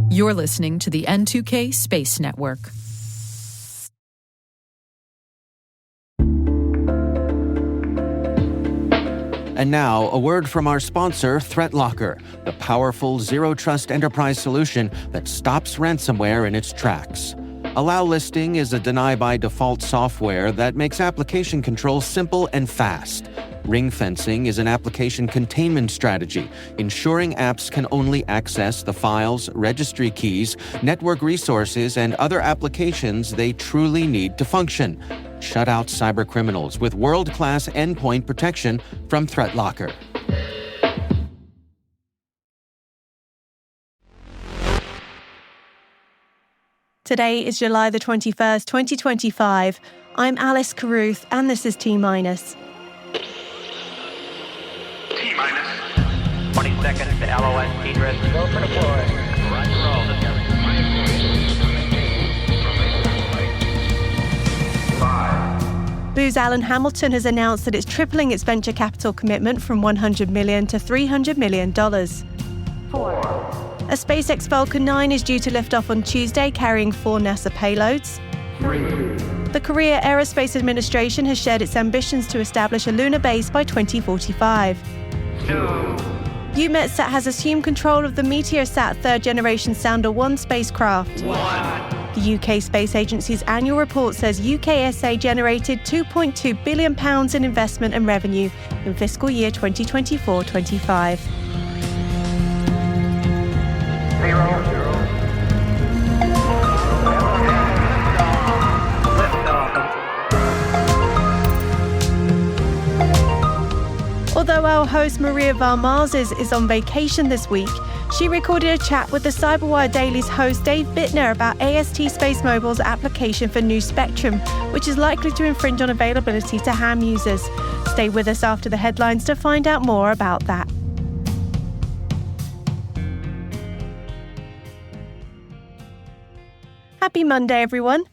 You're listening to the N2K Space Network. And now, a word from our sponsor, ThreatLocker, the powerful zero-trust enterprise solution that stops ransomware in its tracks. Allow Listing is a deny-by-default software that makes application control simple and fast. Ring fencing is an application containment strategy, ensuring apps can only access the files, registry keys, network resources, and other applications they truly need to function. Shut out cybercriminals with world-class endpoint protection from ThreatLocker. Today is July the 21st, 2025. I'm Alice Carruth, and this is T-Minus. T-minus 20 seconds to LOS T-Drift. Go for deploy. Roger, roll. Booz Allen Hamilton has announced that it's tripling its venture capital commitment from $100 million to $300 million. 4. A SpaceX Falcon 9 is due to lift off on Tuesday, carrying 4 NASA payloads. 3. The Korea AeroSpace Administration has shared its ambitions to establish a lunar base by 2045. 2. EUMETSAT has assumed control of the Meteosat Third Generation Sounder 1 spacecraft. 1. The UK Space Agency's annual report says UKSA generated £2.2 billion in investment and revenue in fiscal year 2024-25. 0. Although our host Maria Varmaz is on vacation this week, she recorded a chat with the Cyberwire Daily's host Dave Bittner about AST SpaceMobile's application for new spectrum, which is likely to infringe on availability to ham users. Stay with us after the headlines to find out more about that. Happy Monday, everyone.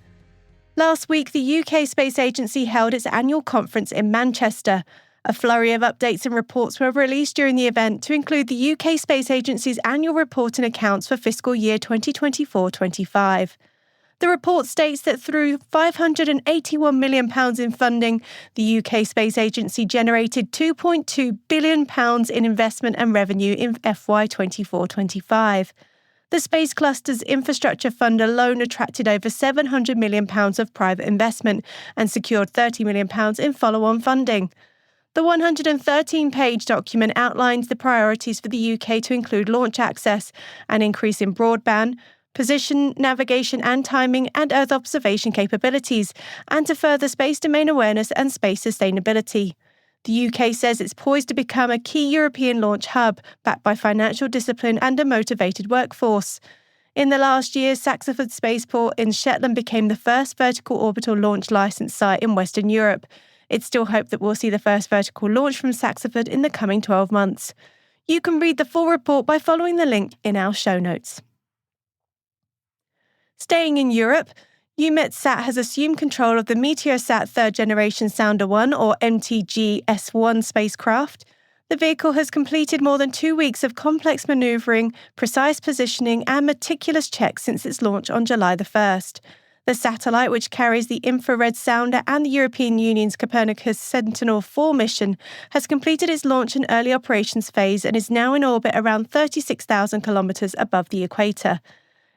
Last week, the UK Space Agency held its annual conference in Manchester. A flurry of updates and reports were released during the event to include the UK Space Agency's annual report and accounts for fiscal year 2024-25. The report states that through £581 million in funding, the UK Space Agency generated £2.2 billion in investment and revenue in FY 24-25. The Space Cluster's infrastructure fund alone attracted over £700 million of private investment and secured £30 million in follow-on funding. The 113-page document outlines the priorities for the UK to include launch access, an increase in broadband, position, navigation and timing, and Earth observation capabilities, and to further space domain awareness and space sustainability. The UK says it's poised to become a key European launch hub, backed by financial discipline and a motivated workforce. In the last year, Saxford Spaceport in Shetland became the first vertical orbital launch licensed site in Western Europe. It's still hoped that we'll see the first vertical launch from Saxford in the coming 12 months. You can read the full report by following the link in our show notes. Staying in Europe, EUMETSAT has assumed control of the Meteosat Third Generation Sounder 1, or MTG-S1 spacecraft. The vehicle has completed more than 2 weeks of complex manoeuvring, precise positioning, and meticulous checks since its launch on July the 1st. The satellite, which carries the infrared sounder and the European Union's Copernicus Sentinel-4 mission, has completed its launch and early operations phase and is now in orbit around 36,000 kilometres above the equator.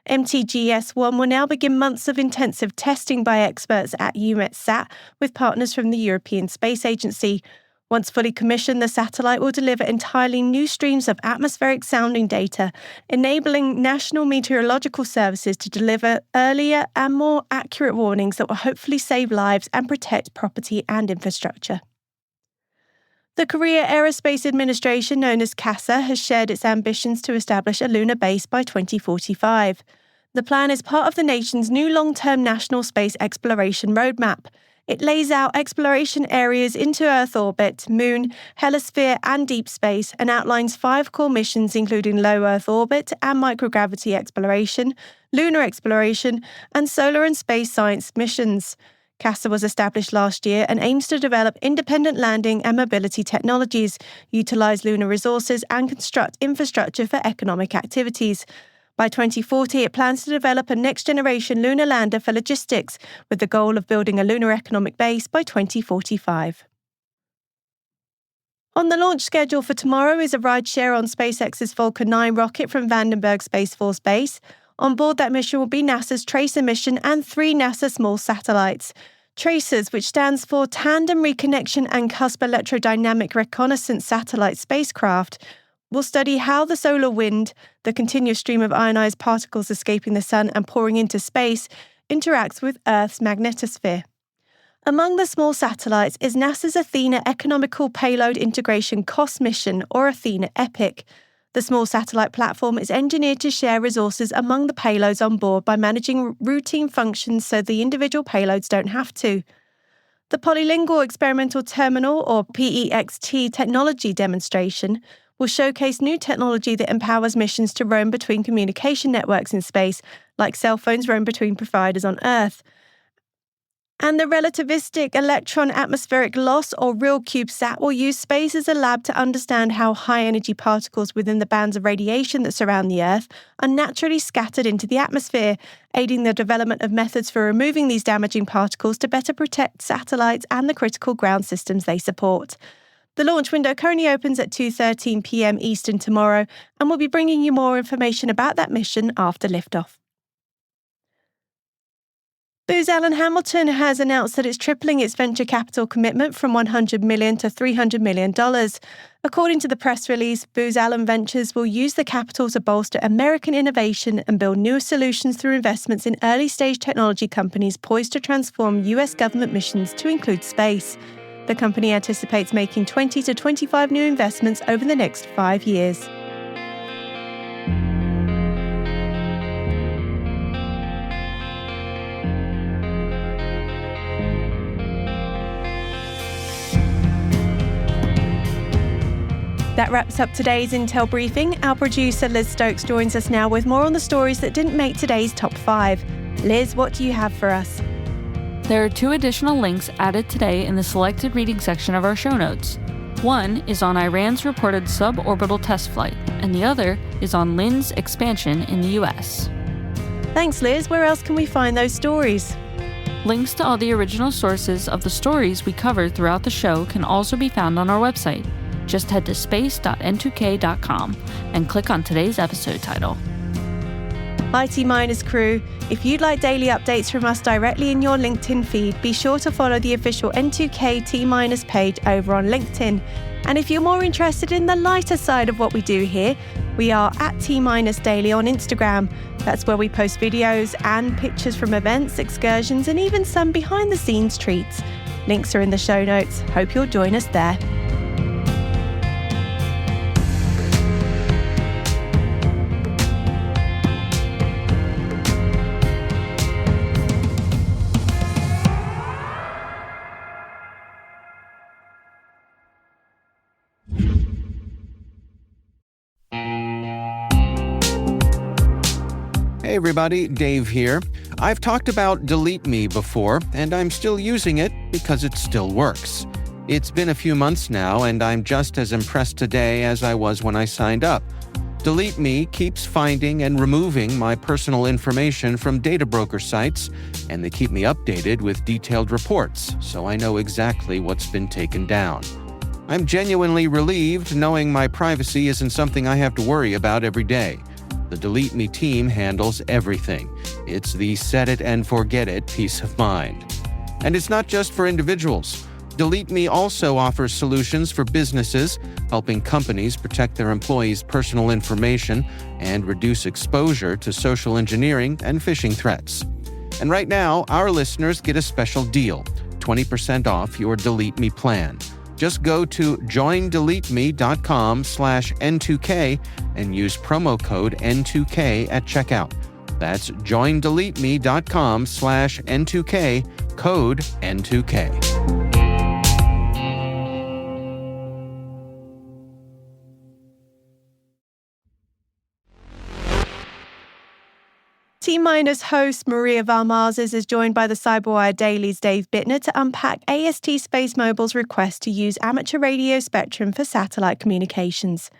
MTG-S1 will now begin months of intensive testing by experts at EUMETSAT with partners from the European Space Agency. Once fully commissioned, the satellite will deliver entirely new streams of atmospheric sounding data, enabling national meteorological services to deliver earlier and more accurate warnings that will hopefully save lives and protect property and infrastructure. The Korea AeroSpace Administration, known as KASA, has shared its ambitions to establish a lunar base by 2045. The plan is part of the nation's new long-term national space exploration roadmap. It lays out exploration areas into Earth orbit, Moon, helisphere and deep space, and outlines 5 core missions including low Earth orbit and microgravity exploration, lunar exploration, and solar and space science missions. KASA was established last year and aims to develop independent landing and mobility technologies, utilize lunar resources, and construct infrastructure for economic activities. By 2040, it plans to develop a next-generation lunar lander for logistics, with the goal of building a lunar economic base by 2045. On the launch schedule for tomorrow is a rideshare on SpaceX's Falcon 9 rocket from Vandenberg Space Force Base. On board that mission will be NASA's Tracer mission and 3 NASA small satellites. TRACERS, which stands for Tandem Reconnection and Cusp Electrodynamic Reconnaissance Satellite Spacecraft, will study how the solar wind, the continuous stream of ionized particles escaping the sun and pouring into space, interacts with Earth's magnetosphere. Among the small satellites is NASA's Athena Economical Payload Integration COSS mission, or Athena EPIC. The small satellite platform is engineered to share resources among the payloads on board by managing routine functions so the individual payloads don't have to. The Polylingual Experimental Terminal, or PEXT, technology demonstration will showcase new technology that empowers missions to roam between communication networks in space, like cell phones roam between providers on Earth. And the relativistic electron atmospheric loss, or real CubeSat, will use space as a lab to understand how high-energy particles within the bands of radiation that surround the Earth are naturally scattered into the atmosphere, aiding the development of methods for removing these damaging particles to better protect satellites and the critical ground systems they support. The launch window currently opens at 2:13 p.m. Eastern tomorrow, and we'll be bringing you more information about that mission after liftoff. Booz Allen Hamilton has announced that it's tripling its venture capital commitment from $100 million to $300 million. According to the press release, Booz Allen Ventures will use the capital to bolster American innovation and build newer solutions through investments in early-stage technology companies poised to transform U.S. government missions to include space. The company anticipates making 20 to 25 new investments over the next 5 years. That wraps up today's Intel briefing. Our producer Liz Stokes joins us now with more on the stories that didn't make today's top 5. Liz, what do you have for us? There are 2 additional links added today in the selected reading section of our show notes. One is on Iran's reported suborbital test flight, and the other is on LIN's expansion in the US. Thanks, Liz. Where else can we find those stories? Links to all the original sources of the stories we covered throughout the show can also be found on our website. Just head to space.n2k.com and click on today's episode title. Hi T-Minus crew. If you'd like daily updates from us directly in your LinkedIn feed, be sure to follow the official N2K T-Minus page over on LinkedIn. And if you're more interested in the lighter side of what we do here, we are at T-Minus Daily on Instagram. That's where we post videos and pictures from events, excursions, and even some behind-the-scenes treats. Links are in the show notes. Hope you'll join us there. Hey everybody, Dave here. I've talked about Delete Me before, and I'm still using it because it still works. It's been a few months now, and I'm just as impressed today as I was when I signed up. Delete Me keeps finding and removing my personal information from data broker sites, and they keep me updated with detailed reports, so I know exactly what's been taken down. I'm genuinely relieved knowing my privacy isn't something I have to worry about every day. The Delete Me team handles everything. It's the set it and forget it peace of mind. And it's not just for individuals. Delete Me also offers solutions for businesses, helping companies protect their employees' personal information and reduce exposure to social engineering and phishing threats. And right now, our listeners get a special deal, 20% off your Delete Me plan. Just go to joindeleteme.com/N2K and use promo code N2K at checkout. That's joindeleteme.com/N2K, code N2K. T-Minus host Maria Varmazes is joined by the Cyberwire Daily's Dave Bittner to unpack AST SpaceMobile's request to use amateur radio spectrum for satellite communications.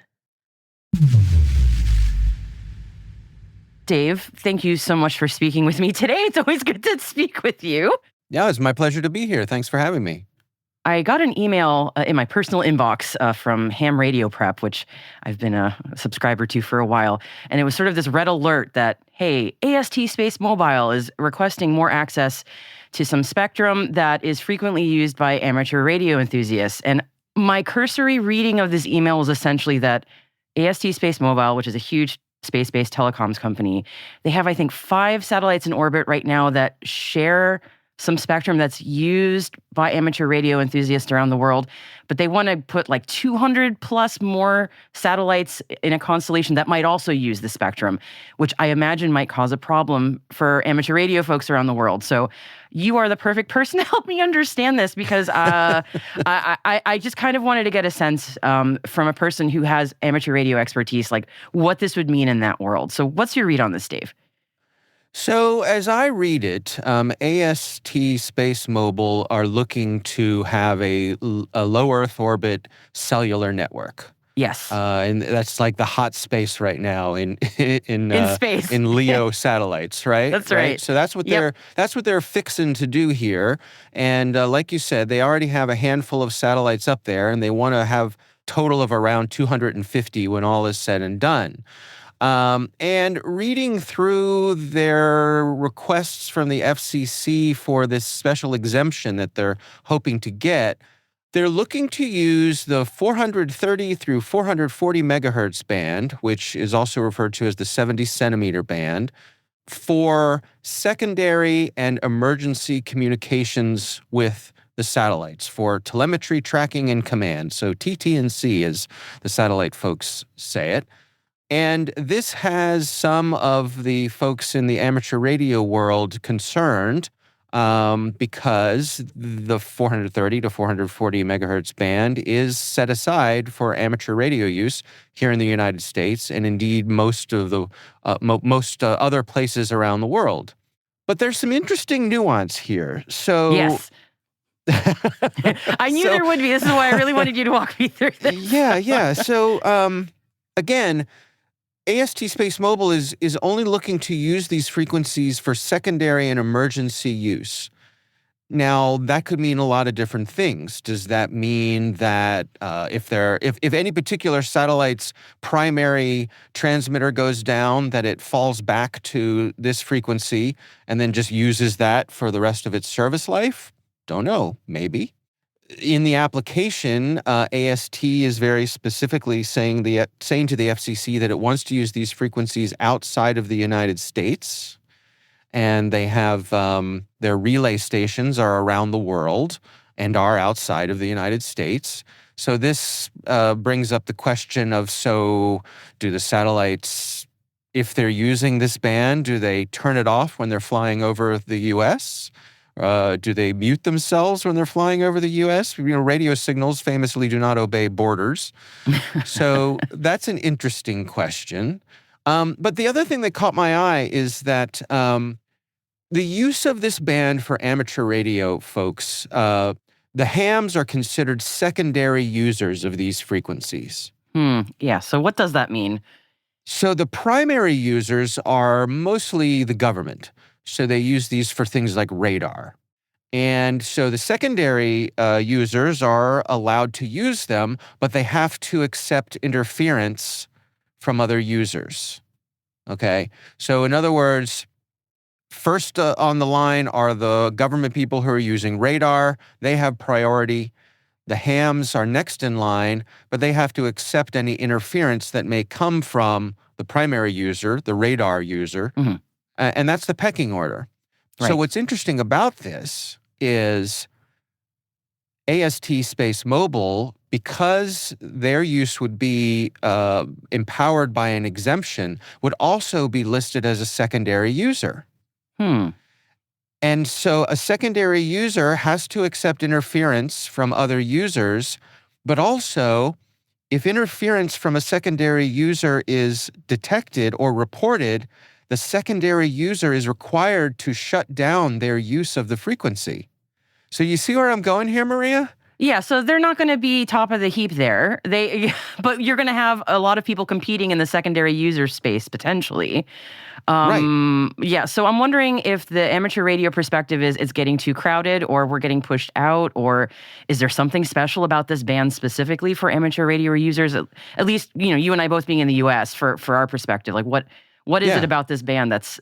Dave, thank you so much for speaking with me today. It's always good to speak with you. Yeah, it's my pleasure to be here. Thanks for having me. I got an email in my personal inbox from Ham Radio Prep, which I've been a subscriber to for a while. And it was sort of this red alert that, hey, AST Space Mobile is requesting more access to some spectrum that is frequently used by amateur radio enthusiasts. And my cursory reading of this email was essentially that AST Space Mobile, which is a huge space-based telecoms company, they have, I think, 5 satellites in orbit right now that share some spectrum that's used by amateur radio enthusiasts around the world, but they want to put like 200 plus more satellites in a constellation that might also use the spectrum, which I imagine might cause a problem for amateur radio folks around the world. So you are the perfect person to help me understand this, because I just kind of wanted to get a sense from a person who has amateur radio expertise, like what this would mean in that world. So what's your read on this, Dave? So as I read it, AST Space Mobile are looking to have a low Earth orbit cellular network. Yes. And that's like the hot space right now in space. in LEO satellites, right? That's right. So that's what they're fixing to do here. And like you said, they already have a handful of satellites up there, and they want to have total of around 250 when all is said and done. And reading through their requests from the FCC for this special exemption that they're hoping to get, they're looking to use the 430 through 440 megahertz band, which is also referred to as the 70 centimeter band, for secondary and emergency communications with the satellites, for telemetry, tracking, and command. So TT&C, as the satellite folks say it. And this has some of the folks in the amateur radio world concerned because the 430 to 440 megahertz band is set aside for amateur radio use here in the United States, and indeed most of the other places around the world. But there's some interesting nuance here. So yes. I knew there would be. This is why I really wanted you to walk me through this. Yeah. So again, AST Space Mobile is only looking to use these frequencies for secondary and emergency use. Now, that could mean a lot of different things. Does that mean that if any particular satellite's primary transmitter goes down, that it falls back to this frequency and then just uses that for the rest of its service life? Don't know. Maybe. In the application, AST is very specifically saying to the FCC that it wants to use these frequencies outside of the United States, and they have their relay stations are around the world and are outside of the United States. So this brings up the question of, so do the satellites, if they're using this band, do they turn it off when they're flying over the U.S.? Do they mute themselves when they're flying over the U.S.? Radio signals famously do not obey borders. So that's an interesting question. But the other thing that caught my eye is that the use of this band for amateur radio folks, the hams are considered secondary users of these frequencies. Yeah, so what does that mean? So the primary users are mostly the government. So they use these for things like radar. And so the secondary users are allowed to use them, but they have to accept interference from other users. Okay? So in other words, first on the line are the government people who are using radar. They have priority. The hams are next in line, but they have to accept any interference that may come from the primary user, the radar user. Mm-hmm. And that's the pecking order. Right. So what's interesting about this is AST Space Mobile, because their use would be empowered by an exemption, would also be listed as a secondary user. And so a secondary user has to accept interference from other users, but also if interference from a secondary user is detected or reported, the secondary user is required to shut down their use of the frequency. So you see where I'm going here, Maria? Yeah, so they're not going to be top of the heap there. But you're going to have a lot of people competing in the secondary user space potentially. Right. Yeah, so I'm wondering if the amateur radio perspective is getting too crowded, or we're getting pushed out, or is there something special about this band specifically for amateur radio users? At least, you and I both being in the U.S. for our perspective, like what is it about this band that's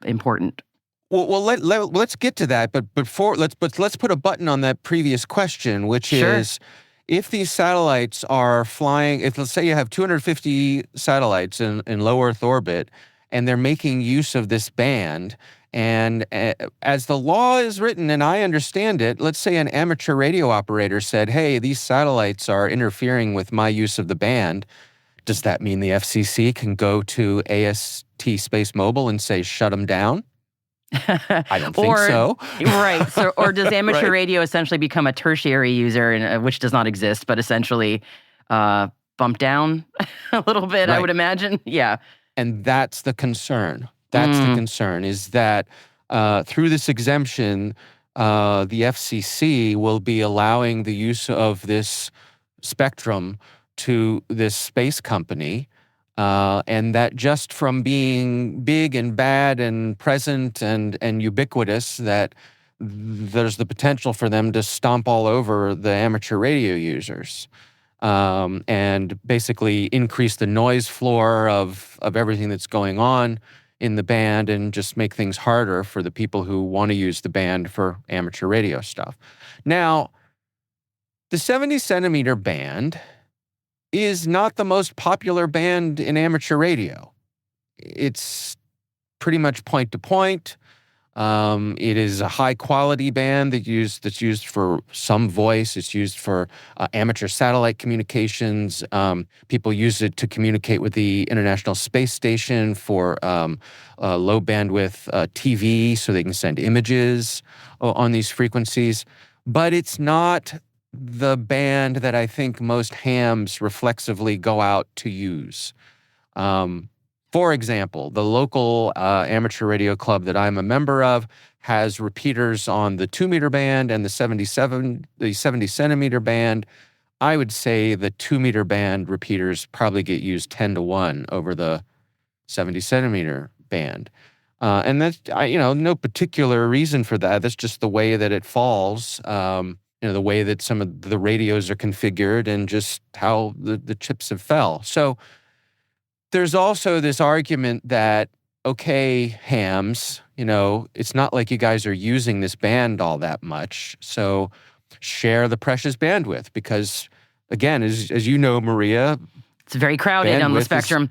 important? Well, let's get to that. But before, let's put a button on that previous question, which is, if these satellites are flying, if let's say you have 250 satellites in low Earth orbit, and they're making use of this band, and as the law is written, and I understand it, let's say an amateur radio operator said, "Hey, these satellites are interfering with my use of the band." Does that mean the FCC can go to AST Space Mobile and say, "Shut them down"? I don't think so. Right. So, or does amateur radio essentially become a tertiary user, which does not exist, but essentially bump down a little bit, I would imagine? Yeah. And that's the concern. That's the concern, is that through this exemption, the FCC will be allowing the use of this spectrum to this space company. And that just from being big and bad and present and ubiquitous, that there's the potential for them to stomp all over the amateur radio users, and basically increase the noise floor of everything that's going on in the band, and just make things harder for the people who want to use the band for amateur radio stuff. Now, the 70 centimeter band is not the most popular band in amateur radio. It's pretty much point to point. It is a high quality band that's used for some voice. It's used for amateur satellite communications. People use it to communicate with the International Space Station for low bandwidth TV, so they can send images on these frequencies. But it's not the band that I think most hams reflexively go out to use. For example, the local amateur radio club that I'm a member of has repeaters on the 2-meter band and the 70 centimeter band. I would say the 2-meter band repeaters probably get used 10-1 over the 70 centimeter band. And that's, no particular reason for that. That's just the way that it falls. The way that some of the radios are configured, and just how the chips have fell. So there's also this argument that, okay, hams, it's not like you guys are using this band all that much, so share the precious bandwidth, because, again, as you know, Maria, it's very crowded on the spectrum.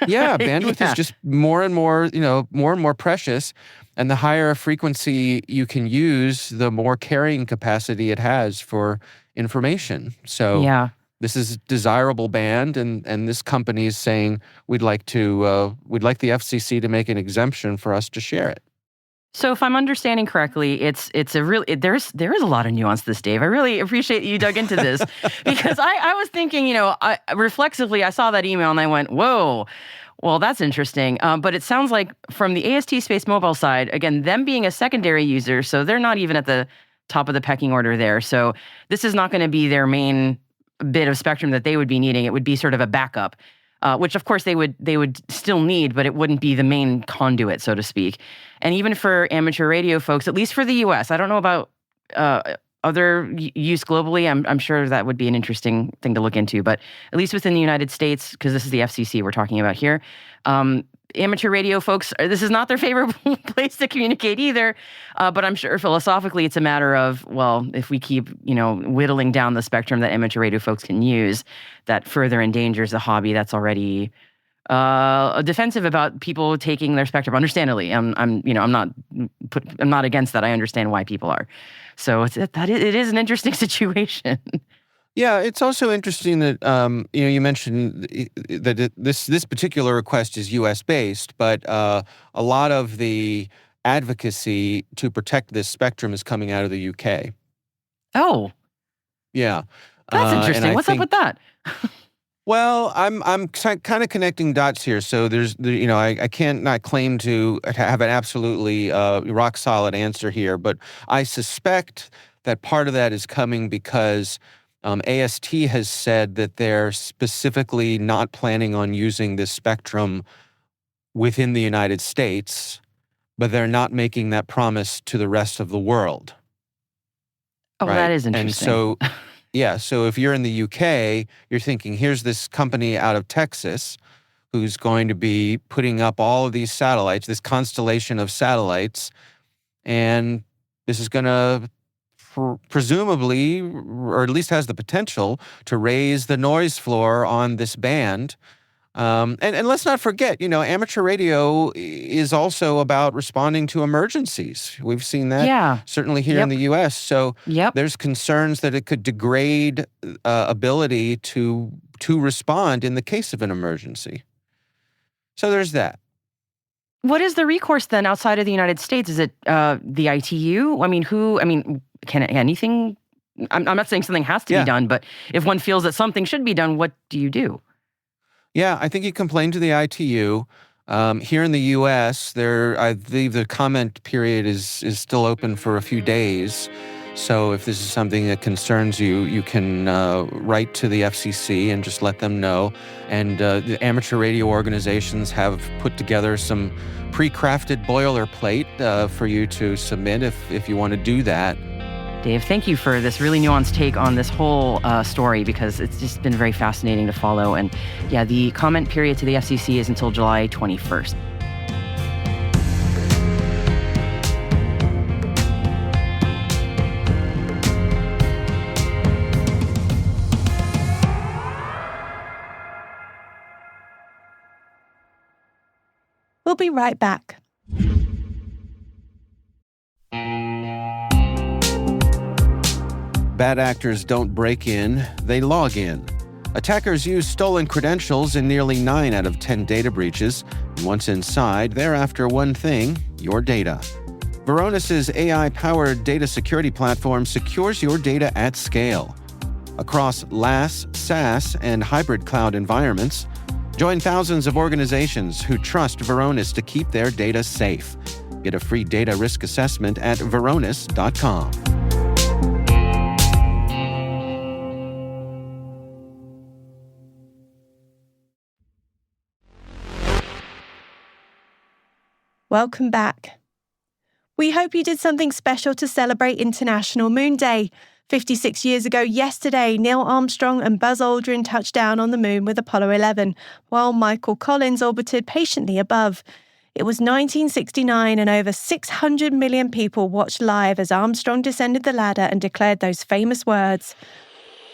Bandwidth is just more and more precious. And the higher a frequency you can use, the more carrying capacity it has for information. So this is a desirable band, and this company is saying we'd like the FCC to make an exemption for us to share it. So if I'm understanding correctly, there is a lot of nuance to this, Dave. I really appreciate you dug into this because I was thinking, reflexively, I saw that email and I went, whoa. Well, that's interesting. But it sounds like from the AST Space Mobile side, again, them being a secondary user, so they're not even at the top of the pecking order there. So this is not going to be their main bit of spectrum that they would be needing. It would be sort of a backup, which of course they would still need, but it wouldn't be the main conduit, so to speak. And even for amateur radio folks, at least for the U.S., I don't know about other use globally. I'm sure that would be an interesting thing to look into, but at least within the United States, because this is the FCC we're talking about here, amateur radio folks, this is not their favorite place to communicate either. But I'm sure philosophically it's a matter of, well, if we keep, whittling down the spectrum that amateur radio folks can use, that further endangers the hobby that's already defensive about people taking their spectrum. Understandably, I'm not against that. I understand why people are. So it is an interesting situation. Yeah, it's also interesting that you mentioned that this particular request is U.S. based, but a lot of the advocacy to protect this spectrum is coming out of the U.K. Oh, yeah, that's interesting. What's up with that? Well, I'm kind of connecting dots here. So I can't not claim to have an absolutely rock solid answer here, but I suspect that part of that is coming because AST has said that they're specifically not planning on using this spectrum within the United States, but they're not making that promise to the rest of the world. Oh, right? That is interesting. And so, yeah, so if you're in the UK, you're thinking, here's this company out of Texas who's going to be putting up all of these satellites, this constellation of satellites, and this is going to presumably, or at least has the potential, to raise the noise floor on this band. And let's not forget, amateur radio is also about responding to emergencies. We've seen that certainly here in the U.S. So there's concerns that it could degrade ability to respond in the case of an emergency. So there's that. What is the recourse then outside of the United States? Is it the ITU? Can anything? I'm not saying something has to be done, but if one feels that something should be done, what do you do? Yeah, I think you complain to the ITU. Here in the U.S., I believe the comment period is still open for a few days. So if this is something that concerns you, you can write to the FCC and just let them know. And the amateur radio organizations have put together some pre-crafted boilerplate for you to submit if you want to do that. Dave, thank you for this really nuanced take on this whole story, because it's just been very fascinating to follow. And yeah, the comment period to the FCC is until July 21st. We'll be right back. Bad actors don't break in, they log in. Attackers use stolen credentials in nearly 9 out of 10 data breaches, and once inside, they're after one thing: your data. Varonis's AI-powered data security platform secures your data at scale. Across LaaS, SaaS, and hybrid cloud environments, join thousands of organizations who trust Varonis to keep their data safe. Get a free data risk assessment at varonis.com. Welcome back. We hope you did something special to celebrate International Moon Day. 56 years ago yesterday, Neil Armstrong and Buzz Aldrin touched down on the moon with Apollo 11, while Michael Collins orbited patiently above. It was 1969, and over 600 million people watched live as Armstrong descended the ladder and declared those famous words.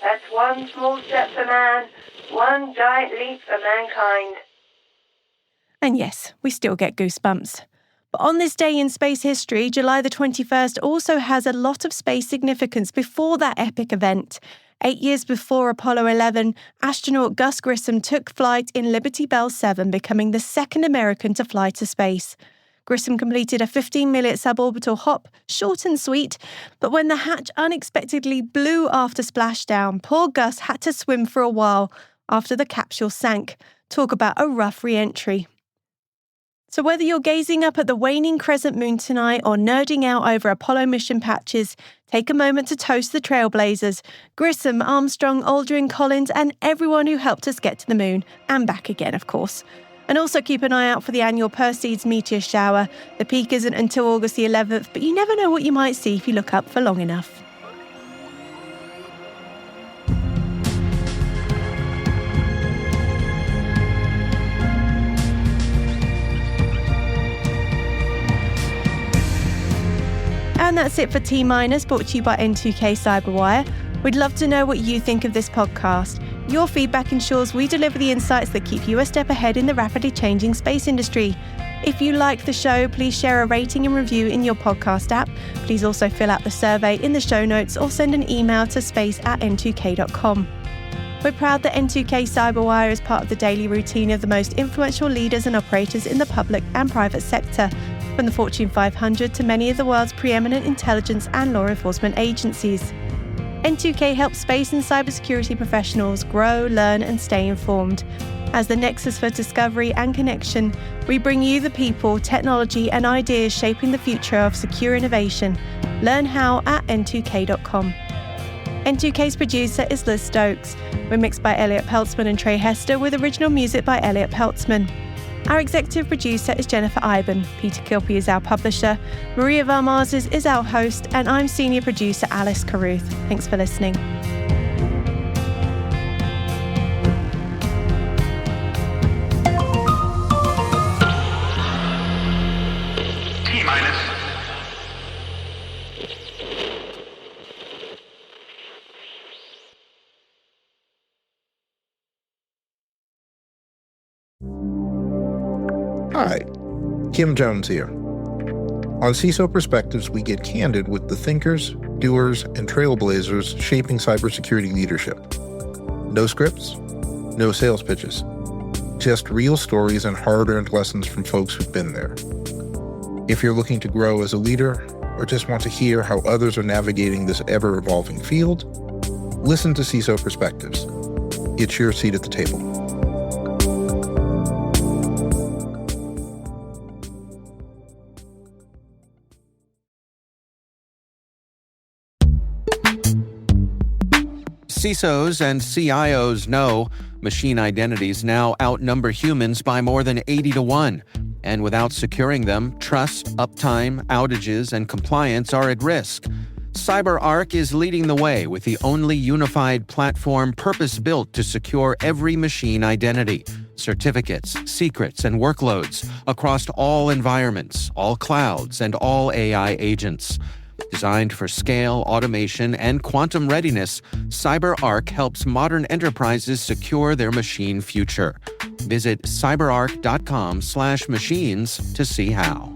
"That's one small step for man, one giant leap for mankind." And yes, we still get goosebumps. But on this day in space history, July the 21st also has a lot of space significance before that epic event. 8 years before Apollo 11, astronaut Gus Grissom took flight in Liberty Bell 7, becoming the second American to fly to space. Grissom completed a 15-minute suborbital hop, short and sweet, but when the hatch unexpectedly blew after splashdown, poor Gus had to swim for a while after the capsule sank. Talk about a rough re-entry. So whether you're gazing up at the waning crescent moon tonight or nerding out over Apollo mission patches, take a moment to toast the trailblazers, Grissom, Armstrong, Aldrin, Collins, and everyone who helped us get to the moon, and back again, of course. And also keep an eye out for the annual Perseids meteor shower. The peak isn't until August the 11th, but you never know what you might see if you look up for long enough. And that's it for T-Minus, brought to you by N2K Cyberwire. We'd love to know what you think of this podcast. Your feedback ensures we deliver the insights that keep you a step ahead in the rapidly changing space industry. If you like the show, please share a rating and review in your podcast app. Please also fill out the survey in the show notes or send an email to space@n2k.com. We're proud that N2K Cyberwire is part of the daily routine of the most influential leaders and operators in the public and private sector, from the Fortune 500 to many of the world's preeminent intelligence and law enforcement agencies. N2K helps space and cybersecurity professionals grow, learn, and stay informed. As the nexus for discovery and connection, we bring you the people, technology, and ideas shaping the future of secure innovation. Learn how at n2k.com. N2K's producer is Liz Stokes. We're mixed by Elliot Peltzman and Trey Hester, with original music by Elliot Peltzman. Our executive producer is Jennifer Iben. Peter Kilpie is our publisher. Maria Varmazes is our host, and I'm senior producer Alice Carruth. Thanks for listening. T-minus. Hi, Kim Jones here. On CISO Perspectives, we get candid with the thinkers, doers, and trailblazers shaping cybersecurity leadership. No scripts, no sales pitches, just real stories and hard-earned lessons from folks who've been there. If you're looking to grow as a leader, or just want to hear how others are navigating this ever-evolving field, listen to CISO Perspectives. It's your seat at the table. CISOs and CIOs know machine identities now outnumber humans by more than 80-1. And without securing them, trust, uptime, outages, and compliance are at risk. CyberArk is leading the way with the only unified platform purpose-built to secure every machine identity, certificates, secrets, and workloads across all environments, all clouds, and all AI agents. Designed for scale, automation, and quantum readiness, CyberArk helps modern enterprises secure their machine future. Visit cyberark.com/machines to see how.